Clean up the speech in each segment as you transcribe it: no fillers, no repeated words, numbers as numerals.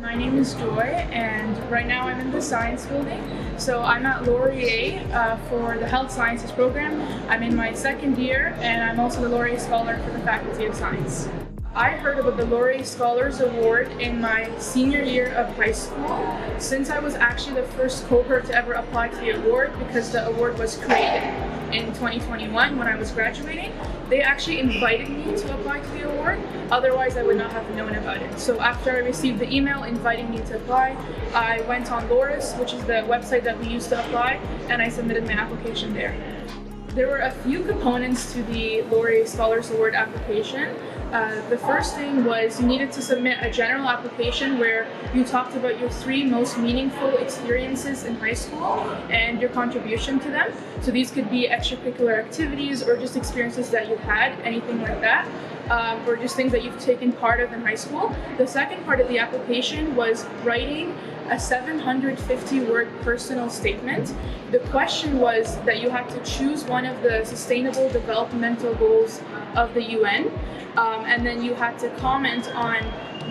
My name is Joy, and right now I'm in the science building. So I'm at Laurier for the health sciences program. I'm in my second year, and I'm also the Laurier Scholar for the Faculty of Science. I heard about the Laurier Scholars Award in my senior year of high school, since I was actually the first cohort to ever apply to the award because the award was created in 2021 when I was graduating. They actually invited me to apply to the award, otherwise I would not have known about it. So after I received the email inviting me to apply, I went on Laurier, which is the website that we use to apply, and I submitted my application there. There were a few components to the Laurier Scholars Award application. The first thing was you needed to submit a general application where you talked about your 3 most meaningful experiences in high school and your contribution to them. So these could be extracurricular activities or just experiences that you had, anything like that, or just things that you've taken part of in high school. The second part of the application was writing a 750-word personal statement. The question was that you had to choose one of the Sustainable Developmental Goals of the UN, and then you had to comment on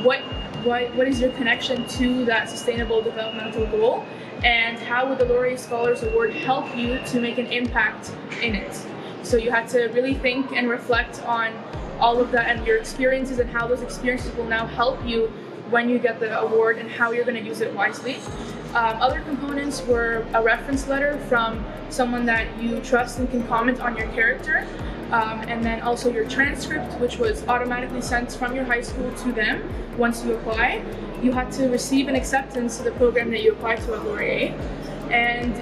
what is your connection to that Sustainable Developmental Goal, and how would the Laurier Scholars Award help you to make an impact in it. So you had to really think and reflect on all of that and your experiences and how those experiences will now help you when you get the award and how you're going to use it wisely. Other components were a reference letter from someone that you trust and can comment on your character, and then also your transcript, which was automatically sent from your high school to them once you apply. You had to receive an acceptance to the program that you applied to at Laurier. And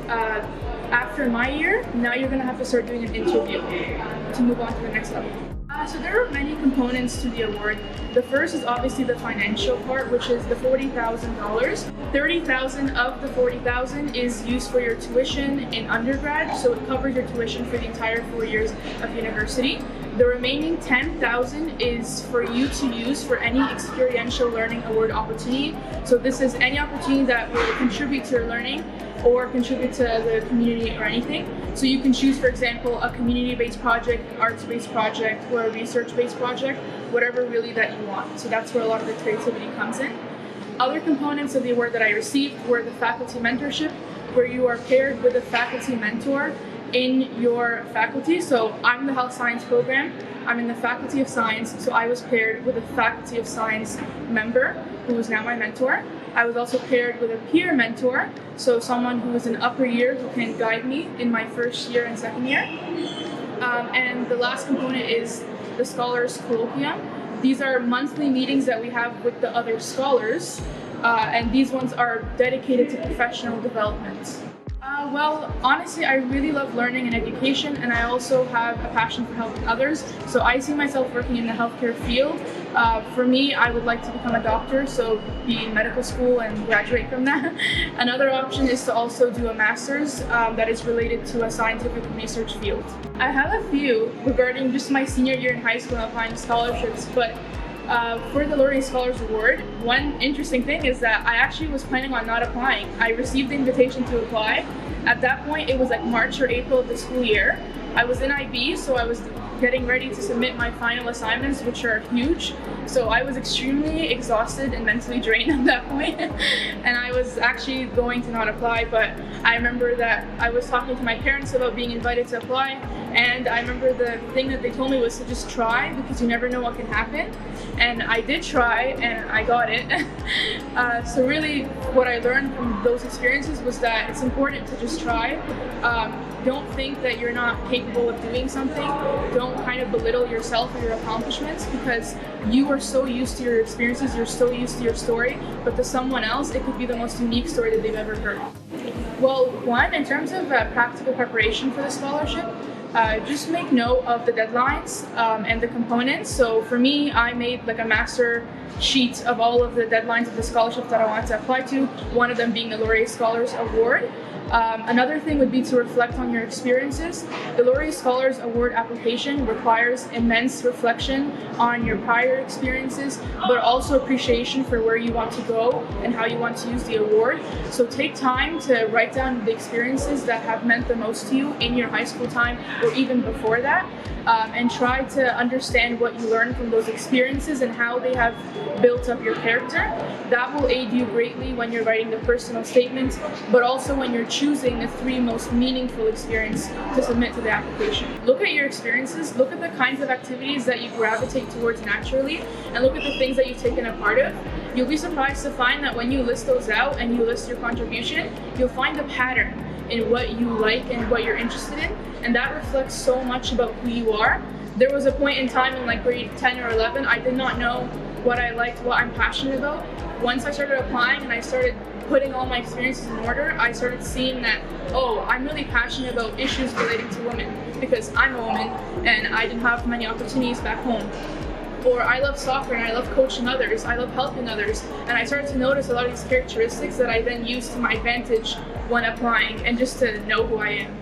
after my year, now you're going to have to start doing an interview to move on to the next level. So there are many components to the award. The first is obviously the financial part, which is the $40,000. $30,000 of the $40,000 is used for your tuition in undergrad, so it covers your tuition for the entire 4 years of university. The remaining $10,000 is for you to use for any experiential learning award opportunity. So this is any opportunity that will contribute to your learning or contribute to the community or anything. So you can choose, for example, a community-based project, an arts-based project, or a research-based project, whatever really that you want. So that's where a lot of the creativity comes in. Other components of the award that I received were the faculty mentorship, where you are paired with a faculty mentor in your faculty. So I'm the health science program, I'm in the Faculty of Science, so I was paired with a Faculty of Science member who is now my mentor. I was also paired with a peer mentor, so someone who is in upper year who can guide me in my first year and second year. And the last component is the Scholars Colloquium. These are monthly meetings that we have with the other scholars, and these ones are dedicated to professional development. Well, honestly, I really love learning and education, and I also have a passion for helping others. So I see myself working in the healthcare field. For me, I would like to become a doctor, so be in medical school and graduate from that. Another option is to also do a master's that is related to a scientific research field. I have a few regarding just my senior year in high school and applying to scholarships, but for the Laurier Scholars Award, one interesting thing is that I actually was planning on not applying. I received the invitation to apply. At that point, it was like March or April of the school year. I was in IB, so I was getting ready to submit my final assignments, which are huge. So I was extremely exhausted and mentally drained at that point. And I was actually going to not apply, but I remember that I was talking to my parents about being invited to apply, and I remember the thing that they told me was to just try, because you never know what can happen. And I did try, and I got it. So really, what I learned from those experiences was that it's important to just try. Don't think that you're not capable of doing something. Don't kind of belittle yourself or your accomplishments, because you are so used to your experiences, you're so used to your story, but to someone else, it could be the most unique story that they've ever heard. Well, one, in terms of practical preparation for the scholarship, just make note of the deadlines and the components. So for me, I made like a master sheet of all of the deadlines of the scholarships that I wanted to apply to, one of them being the Laurier Scholars Award. Another thing would be to reflect on your experiences. The Laurier Scholars Award application requires immense reflection on your prior experiences, but also appreciation for where you want to go and how you want to use the award. So take time to write down the experiences that have meant the most to you in your high school time or even before that, and try to understand what you learned from those experiences and how they have built up your character. That will aid you greatly when you're writing the personal statement, but also when you're choosing the 3 most meaningful experiences to submit to the application. Look at your experiences, look at the kinds of activities that you gravitate towards naturally, and look at the things that you've taken a part of. You'll be surprised to find that when you list those out and you list your contribution, you'll find a pattern in what you like and what you're interested in, and that reflects so much about who you are. There was a point in time in like grade 10 or 11, I did not know what I liked, what I'm passionate about. Once I started applying and I started putting all my experiences in order, I started seeing that, oh, I'm really passionate about issues relating to women because I'm a woman and I didn't have many opportunities back home. Or I love soccer and I love coaching others, I love helping others, and I started to notice a lot of these characteristics that I then use to my advantage when applying and just to know who I am.